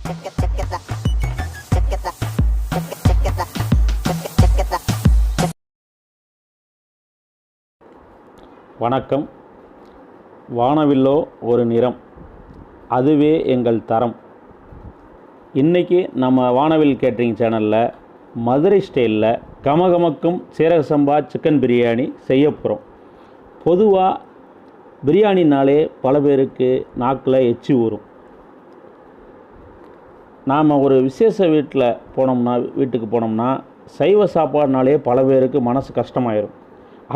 வணக்கம். வானவில்லோ ஒரு நிறம், அதுவே எங்கள் தரம். இன்றைக்கி நம்ம வானவில் கேட்ரிங் சேனலில் மதுரை ஸ்டைலில் கமகமக்கும் சீரக சம்பா சிக்கன் பிரியாணி செய்ய போகிறோம். பொதுவாக பிரியாணினாலே பல பேருக்கு நாக்கில் எச்சி ஊறும். நாம் ஒரு விசேஷ வீட்டுக்கு போனோம்னா சைவ சாப்பாடுனாலே பல பேருக்கு மனசு கஷ்டமாயிடும்.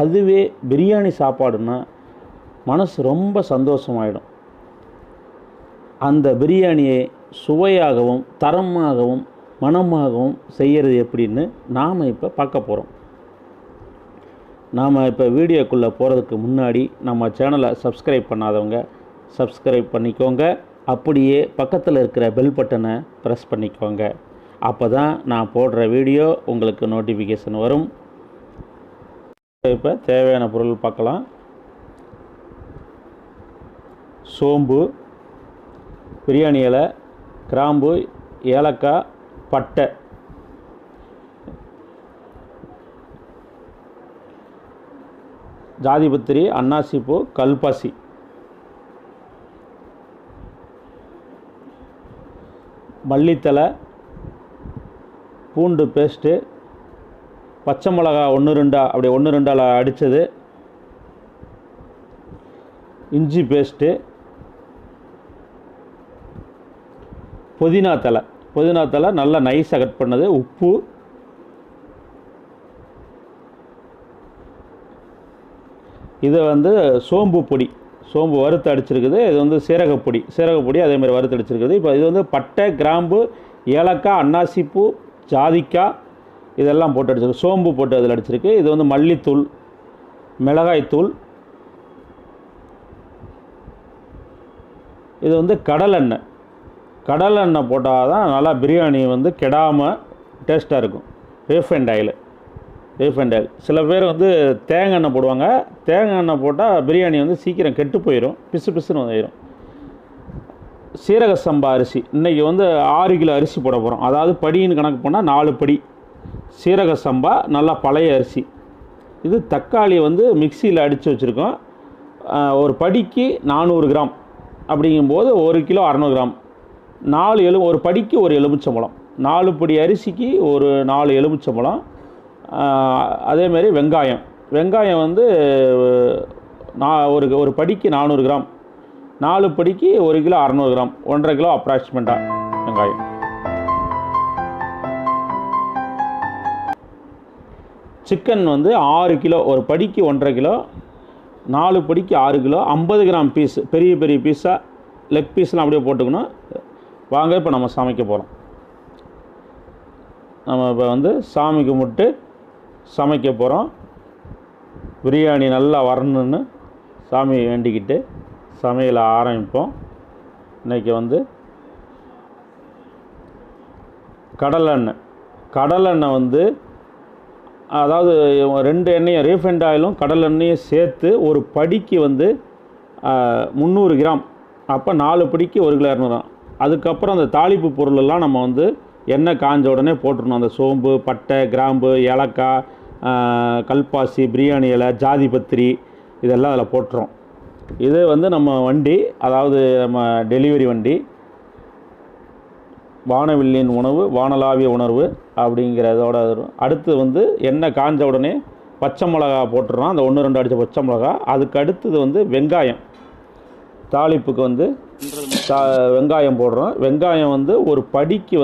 அதுவே பிரியாணி சாப்பாடுன்னா மனசு ரொம்ப சந்தோஷமாயிடும். அந்த பிரியாணியை சுவையாகவும் தரமாகவும் மணமாகவும் செய்கிறது எப்படின்னு நாம் இப்போ பார்க்க போகிறோம். நாம் இப்போ வீடியோக்குள்ளே போகிறதுக்கு முன்னாடி நம்ம சேனலை சப்ஸ்கிரைப் பண்ணாதவங்க சப்ஸ்கிரைப் பண்ணிக்கோங்க. அப்படியே பக்கத்தில் இருக்கிற பெல் பட்டனை ப்ரெஸ் பண்ணிக்கோங்க. அப்போ தான் நான் போடுற வீடியோ உங்களுக்கு நோட்டிஃபிகேஷன் வரும். இப்போ தேவையான பொருள் பார்க்கலாம். சோம்பு, பிரியாணி இலை, கிராம்பு, ஏலக்காய், பட்டை, ஜாதிபத்திரி, அன்னாசிப்பூ, கல்பாசி, மல்லித்தலை, பூண்டு பேஸ்ட்டு, பச்சை மிளகா 1-2 அப்படி 1-2 அடித்தது, இஞ்சி பேஸ்ட்டு, புதினா தலை நல்லா நைஸாக கட் பண்ணது, உப்பு, இது சோம்பு பொடி, சோம்பு வறுத்து அடிச்சிருக்குது. இது சீரகப்பொடி அதேமாதிரி வறுத்து அடிச்சிருக்குது. இப்போ இது பட்டை, கிராம்பு, ஏலக்காய், அன்னாசிப்பூ, ஜாதிக்காய் இதெல்லாம் போட்டு அடிச்சிருக்கு. சோம்பு போட்டு அதில் அடிச்சிருக்கு. இது மல்லித்தூள், மிளகாய்த்தூள், இது கடலெண்ணெய் போட்டால் தான் நல்லா பிரியாணி கெடாமல் டேஸ்ட்டாக இருக்கும். Refined oil. சில பேர் தேங்காய் எண்ணெய் போடுவாங்க. தேங்காய் எண்ணெய் போட்டால் பிரியாணி சீக்கிரம் கெட்டு போயிடும், பிசுன்னு ஆயிரும். சீரக சம்பா அரிசி இன்றைக்கி 6 கிலோ அரிசி போட போகிறோம். அதாவது படின்னு கணக்கு போனால் 4 படி சீரக சம்பா, நல்லா பழைய அரிசி. இது தக்காளி மிக்சியில் அடித்து வச்சுருக்கோம். ஒரு படிக்கு 400 கிராம் அப்படிங்கும்போது 1 கிலோ 600 கிராம். ஒரு படிக்கு ஒரு எலுமிச்சம்பழம். 4 படி அரிசிக்கு ஒரு 4 எலுமிச்சம்பழம். அதேமாரி வெங்காயம் ஒரு படிக்கு 400 கிராம். 4 படிக்கு 1 கிலோ 600 கிராம், 1.5 கிலோ அப்ராக்சிமேட்டாக வெங்காயம். சிக்கன் 6 கிலோ, ஒரு படிக்கு 1.5 கிலோ, 4 படிக்கு 6 கிலோ, 50 கிராம் பீஸ், பெரிய பீஸாக லெக் பீஸ்லாம் அப்படியே போட்டுக்கணும். வாங்க இப்போ நம்ம சமைக்க போகிறோம். நம்ம இப்போ சாமி கும்பிட்டு சமைக்க போகிறோம். பிரியாணி நல்லா வரணுன்னு சாமி வேண்டிக்கிட்டு சமையலை ஆரம்பிப்போம். இன்றைக்கி கடலெண்ணெய் அதாவது 2 எண்ணெயும் ரீஃபைண்ட் ஆயிலும் கடலெண்ணெயும் சேர்த்து ஒரு படிக்கு 300 கிராம். அப்போ 4 படிக்கு 1 கிலோ 200 கிராம். அதுக்கப்புறம் அந்த தாளிப்பு பொருளெல்லாம் நம்ம எண்ணெய் காஞ்ச உடனே போட்டுருணும். அந்த சோம்பு, பட்டை, கிராம்பு, ஏலக்காய், கல்பாசி, பிரியாணி இலை, ஜாதிபத்திரி இதெல்லாம் அதில் போட்டுரும். இது நம்ம வண்டி, அதாவது நம்ம டெலிவரி வண்டி. வானவில்லின் உணவு வானலாவிய உணர்வு அப்படிங்கிறதோட அடுத்து எண்ணெய் காஞ்ச உடனே பச்சை மிளகா போட்டுடுறோம். அந்த 1-2 அடித்த பச்சை மிளகா. அதுக்கு அடுத்தது வெங்காயம். தாளிப்புக்கு வெங்காயம் போடுறோம். வெங்காயம் ஒரு படிக்கு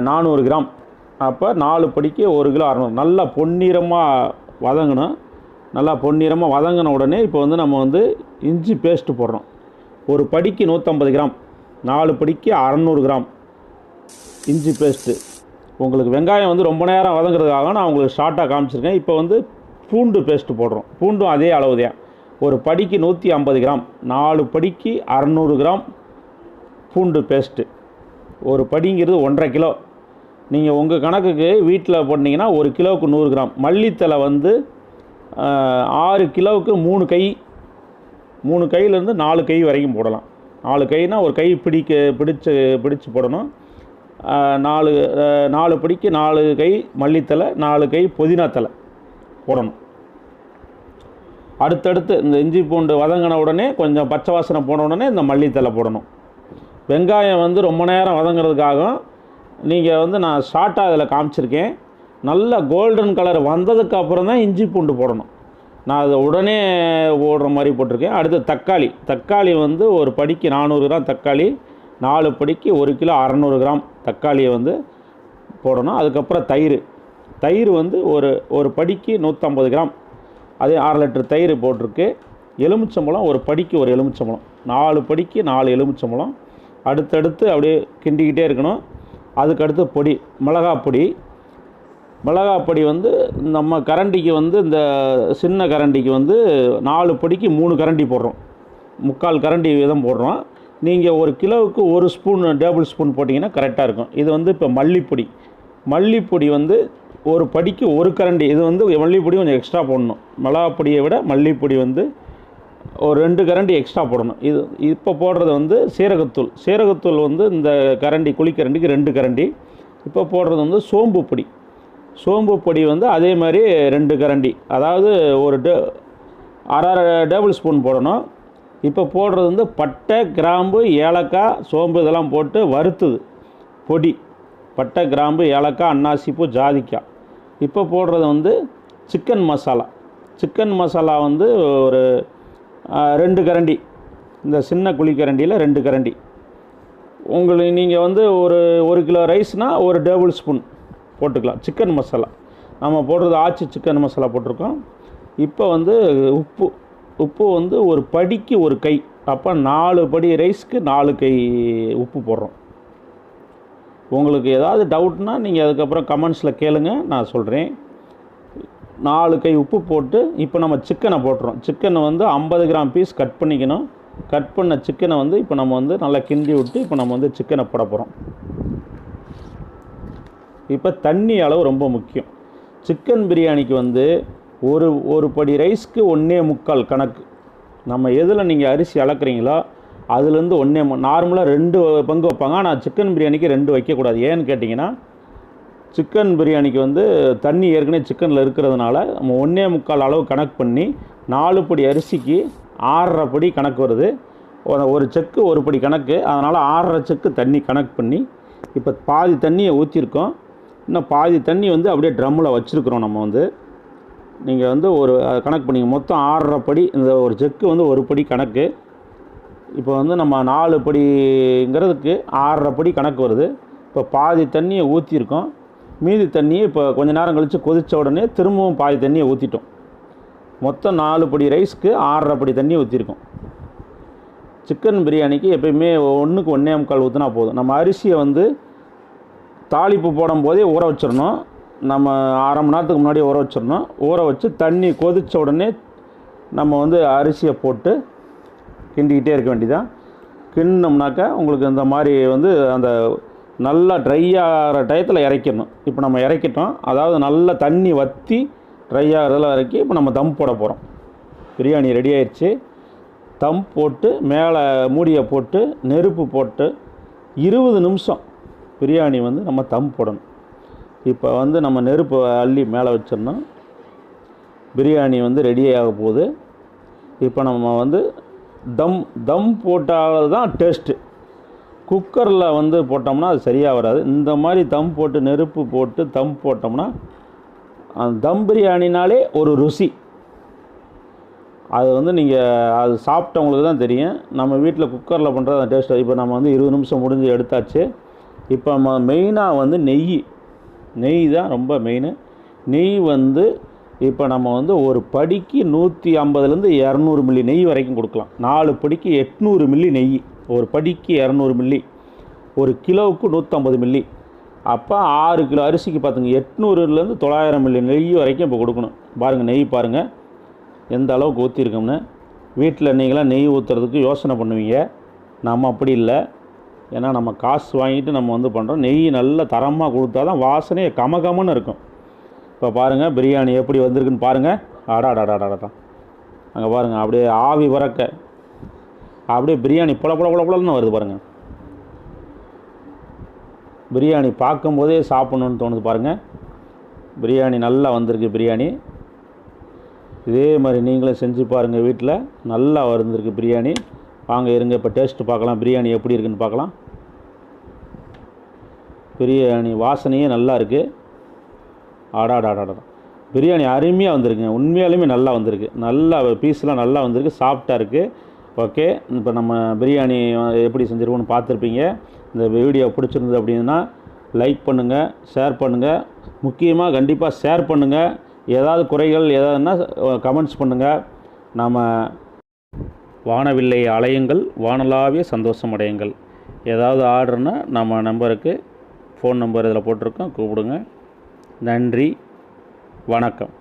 400 கிராம். அப்போ 4 படிக்கு 1 கிலோ 600. நல்லா பொன்னிறமாக வதங்கணும். நல்லா பொன்னிறமாக வதங்கின உடனே இப்போ நம்ம இஞ்சி பேஸ்ட்டு போடுறோம். ஒரு படிக்கு 150 கிராம், 4 படிக்கு 600 கிராம் இஞ்சி பேஸ்ட்டு. உங்களுக்கு வெங்காயம் ரொம்ப நேரம் வதங்குறதுக்காக நான் உங்களுக்கு ஷார்ட்டாக காமிச்சிருக்கேன். இப்போ பூண்டு பேஸ்ட்டு போடுறோம். பூண்டும் அதே அளவு தான். ஒரு படிக்கு 150 கிராம், 4 படிக்கு 600 கிராம் பூண்டு பேஸ்ட்டு. ஒரு படிங்கிறது 1.5 கிலோ. நீங்கள் உங்கள் கணக்குக்கு வீட்டில் போட்டிங்கன்னா 1 கிலோவுக்கு 100 கிராம். மல்லித்தலை 6 கிலோவுக்கு 3 கையிலேருந்து 4 கை வரைக்கும் போடலாம். 4 கைனா ஒரு கை பிடிச்சு போடணும். 4 பிடிக்கு 4 கை மல்லித்தலை, 4 கை புதினா தலை போடணும். அடுத்தடுத்து இந்த இஞ்சி பூண்டு வதங்கின உடனே கொஞ்சம் பச்சை வாசனை போன உடனே இந்த மல்லித்தலை போடணும். வெங்காயம் வந்து ரொம்ப நேரம் வதங்கிறதுக்காகவும் நீங்கள் வந்து நான் ஷார்ட்டாக அதில் காமிச்சிருக்கேன். நல்ல கோல்டன் கலர் வந்ததுக்கு அப்புறம் தான் இஞ்சி பூண்டு போடணும். நான் அதை உடனே போடுற மாதிரி போட்டிருக்கேன். அடுத்து தக்காளி வந்து ஒரு படிக்கு 400 கிராம் தக்காளி, 4 படிக்கு 1 கிலோ 600 கிராம் தக்காளியை வந்து போடணும். அதுக்கப்புறம் தயிர் வந்து ஒரு படிக்கு 150 கிராம், அதே 6 லிட்டர் தயிர் போட்டிருக்கு. எலுமிச்சம்பழம் ஒரு படிக்கு ஒரு எலுமிச்சம்பழம், 4 படிக்கு 4 எலுமிச்சம்பழம். அடுத்தடுத்து அப்படியே கிண்டிக்கிட்டே இருக்கணும். அதுக்கடுத்து பொடி, மிளகாப்பொடி வந்து நம்ம கரண்டிக்கு வந்து இந்த சின்ன கரண்டிக்கு வந்து 4 படிக்கு 3 கரண்டி போடுறோம், 3/4 கரண்டி வீதம் போடுறோம். நீங்கள் 1 கிலோவுக்கு 1 ஸ்பூன் டேபிள் ஸ்பூன் போட்டிங்கன்னா கரெக்டாக இருக்கும். இது வந்து இப்போ மல்லிப்பொடி வந்து ஒரு படிக்கு 1 கரண்டி. இது வந்து மல்லிப்பொடி கொஞ்சம் எக்ஸ்ட்ரா போடணும். மிளகாப்பொடியை விட மல்லிப்பொடி வந்து ஒரு 2 கரண்டி எக்ஸ்ட்ரா போடணும். இது இப்போ போடுறது வந்து சீரகத்தூள் வந்து இந்த கரண்டி குழிக்கரண்டிக்கு 2 கரண்டி. இப்போ போடுறது வந்து சோம்பு பொடி வந்து அதே மாதிரி 2 கரண்டி, அதாவது ஒரு அரை டேபிள் ஸ்பூன் போடணும். இப்போ போடுறது வந்து பட்டை, கிராம்பு, ஏலக்காய், சோம்பு இதெல்லாம் போட்டு வறுத்துது பொடி. பட்டை, கிராம்பு, ஏலக்காய், அன்னாசிப்பூ, ஜாதிக்காய். இப்போ போடுறது வந்து சிக்கன் மசாலா வந்து ஒரு 2 கரண்டி, இந்த சின்ன குழிக்கரண்டியில் 2 கரண்டி. நீங்கள் வந்து ஒரு கிலோ ரைஸ்னால் 1 டேபிள் ஸ்பூன் போட்டுக்கலாம் சிக்கன் மசாலா. நம்ம போடுறது ஆச்சி சிக்கன் மசாலா போட்டிருக்கோம். இப்போ வந்து உப்பு வந்து ஒரு படிக்கு 1 கை, அப்போ 4 படி ரைஸ்க்கு 4 கை உப்பு போடுறோம். உங்களுக்கு ஏதாவது டவுட்னா நீங்கள் அதுக்கப்புறம் கமெண்ட்ஸில் கேளுங்க, நான் சொல்கிறேன். 4 கை உப்பு போட்டு இப்போ நம்ம சிக்கனை போட்டுறோம். சிக்கனை வந்து 50 கிராம் பீஸ் கட் பண்ணிக்கணும். கட் பண்ண சிக்கனை வந்து இப்போ நம்ம வந்து நல்லா கிண்டி விட்டு இப்போ நம்ம வந்து சிக்கனை போட போகிறோம். இப்போ தண்ணி அளவு ரொம்ப முக்கியம். சிக்கன் பிரியாணிக்கு வந்து ஒரு படி ரைஸ்க்கு 1.25 கணக்கு. நம்ம எதில் நீங்கள் அரிசி அளக்குறீங்களோ அதுலேருந்து 1 நார்மலாக 2 பங்கு வைப்பாங்க. ஆனால் சிக்கன் பிரியாணிக்கு 2 வைக்கக்கூடாது. ஏன்னு கேட்டிங்கன்னா சிக்கன் பிரியாணிக்கு வந்து தண்ணி ஏற்கனவே சிக்கனில் இருக்கிறதுனால நம்ம 1.25 அளவு கணக்கு பண்ணி 4 படி அரிசிக்கு 6.5 படி கணக்கு வருது. ஒரு செக்கு 1 படி கணக்கு, அதனால் 6.5 செக்கு தண்ணி கணக்கு பண்ணி இப்போ பாதி தண்ணியை ஊற்றிருக்கோம். இன்னும் பாதி தண்ணி வந்து அப்படியே ட்ரம்மில் வச்சுருக்குறோம். நம்ம வந்து நீங்கள் வந்து ஒரு கணக்கு பண்ணிங்க, மொத்தம் 6.5 படி. இந்த ஒரு செக்கு வந்து 1 படி கணக்கு. இப்போ வந்து நம்ம 4 படிங்கிறதுக்கு 6.5 படி கணக்கு வருது. இப்போ பாதி தண்ணியை ஊற்றிருக்கோம். மீதி தண்ணியை இப்போ கொஞ்சம் நேரம் கழித்து கொதித்த உடனே திரும்பவும் பாதி தண்ணியை ஊற்றிட்டோம். மொத்தம் 4 படி ரைஸ்க்கு 6.5 படி தண்ணி ஊற்றிருக்கோம். சிக்கன் பிரியாணிக்கு எப்பயுமே 1க்கு 1.25 ஊற்றினா போதும். நம்ம அரிசியை வந்து தாளிப்பு போடும் போதே ஊற வச்சிடணும். நம்ம அரை மணி நேரத்துக்கு முன்னாடி ஊற வச்சிடணும். ஊற வச்சு தண்ணி கொதித்த உடனே நம்ம வந்து அரிசியை போட்டு கிண்டிக்கிட்டே இருக்க வேண்டியதான். கிண்டினோம்னாக்கா உங்களுக்கு இந்த மாதிரி வந்து அந்த நல்லா ட்ரை ஆகிற டயத்தில் இறக்கிடணும். இப்போ நம்ம இறக்கிட்டோம், அதாவது நல்லா தண்ணி வற்றி ட்ரை ஆகிறதெல்லாம் இறக்கி இப்போ நம்ம தம் போட போகிறோம். பிரியாணி ரெடி ஆயிடுச்சு. தம் போட்டு மேலே மூடியை போட்டு நெருப்பு போட்டு 20 நிமிஷம் பிரியாணி வந்து நம்ம தம் போடணும். இப்போ வந்து நம்ம நெருப்பு அள்ளி மேலே வச்சிடணும். பிரியாணி வந்து ரெடி ஆக போகுது. இப்போ நம்ம வந்து தம் போட்டால் தான் டேஸ்ட்டு. குக்கரில் வந்து போட்டோம்னா அது சரியாக வராது. இந்த மாதிரி தம் போட்டு நெருப்பு போட்டு தம் போட்டோம்னா அந்த தம் பிரியாணினாலே ஒரு ருசி. அது வந்து நீங்கள் அது சாப்பிட்டவங்களுக்கு தான் தெரியும். நம்ம வீட்டில் குக்கரில் பண்ணுறது அந்த டேஸ்ட்டு. இப்போ நம்ம வந்து 20 நிமிஷம் முடிஞ்சு எடுத்தாச்சு. இப்போ நம்ம மெயினாக வந்து நெய் தான் ரொம்ப மெயின். நெய் வந்து இப்போ நம்ம வந்து ஒரு படிக்கு 150லேருந்து 200 மில்லி நெய் வரைக்கும் கொடுக்கலாம். 4 படிக்கு 800 மில்லி நெய், ஒரு படிக்கு 200 மில்லி, ஒரு கிலோவுக்கு 150 மில்லி. அப்போ 6 கிலோ அரிசிக்கு பார்த்துங்க 800லேருந்து 900 மில்லி நெய் வரைக்கும் இப்போ கொடுக்கணும். பாருங்கள் நெய் பாருங்கள் எந்த அளவுக்கு ஊற்றிருக்கோம்னு. வீட்டில் நீங்களாம் நெய் ஊற்றுறதுக்கு யோசனை பண்ணுவீங்க. நம்ம அப்படி இல்லை. ஏன்னா நம்ம காசு வாங்கிட்டு நம்ம வந்து பண்ணுறோம். நெய் நல்ல தரமாக கொடுத்தா தான் வாசனையே கமகமன்னு இருக்கும். இப்போ பாருங்கள் பிரியாணி எப்படி வந்திருக்குன்னு பாருங்கள். அடாடாடாடாடா, அங்கே பாருங்கள் அப்படியே ஆவி பறக்க அப்படியே பிரியாணி புலன்னு வருது பாருங்கள். பிரியாணி பார்க்கும்போதே சாப்பிட்ணுன்னு தோணுது பாருங்கள். பிரியாணி நல்லா வந்திருக்கு. பிரியாணி இதே மாதிரி நீங்களும் செஞ்சு பாருங்கள் வீட்டில். நல்லா வந்திருக்கு பிரியாணி. வாங்க இருங்க இப்போ டேஸ்ட்டு பார்க்கலாம், பிரியாணி எப்படி இருக்குன்னு பார்க்கலாம். பிரியாணி வாசனையே நல்லா இருக்குது. ஆடாடாடாடா, பிரியாணி அருமையாக வந்திருக்குங்க. உண்மையாலுமே நல்லா வந்திருக்கு. நல்லா பீஸ்லாம் நல்லா வந்திருக்கு, சாஃப்டாக இருக்குது. ஓகே, இப்போ நம்ம பிரியாணி எப்படி செஞ்சுருக்கோன்னு பார்த்துருப்பீங்க. இந்த வீடியோ பிடிச்சிருந்தது அப்படின்னா லைக் பண்ணுங்கள், ஷேர் பண்ணுங்கள். முக்கியமாக கண்டிப்பாக ஷேர் பண்ணுங்கள். ஏதாவது குறைகள் ஏதாவதுன்னா கமெண்ட்ஸ் பண்ணுங்கள். நாம் வானவில்லை அலையுங்கள், வானலாவிய சந்தோஷம் அடையுங்கள். ஏதாவது ஆர்டர்னா நம்ம நம்பருக்கு ஃபோன் நம்பர் இதில் போட்டிருக்கோம், கூப்பிடுங்க. நன்றி, வணக்கம்.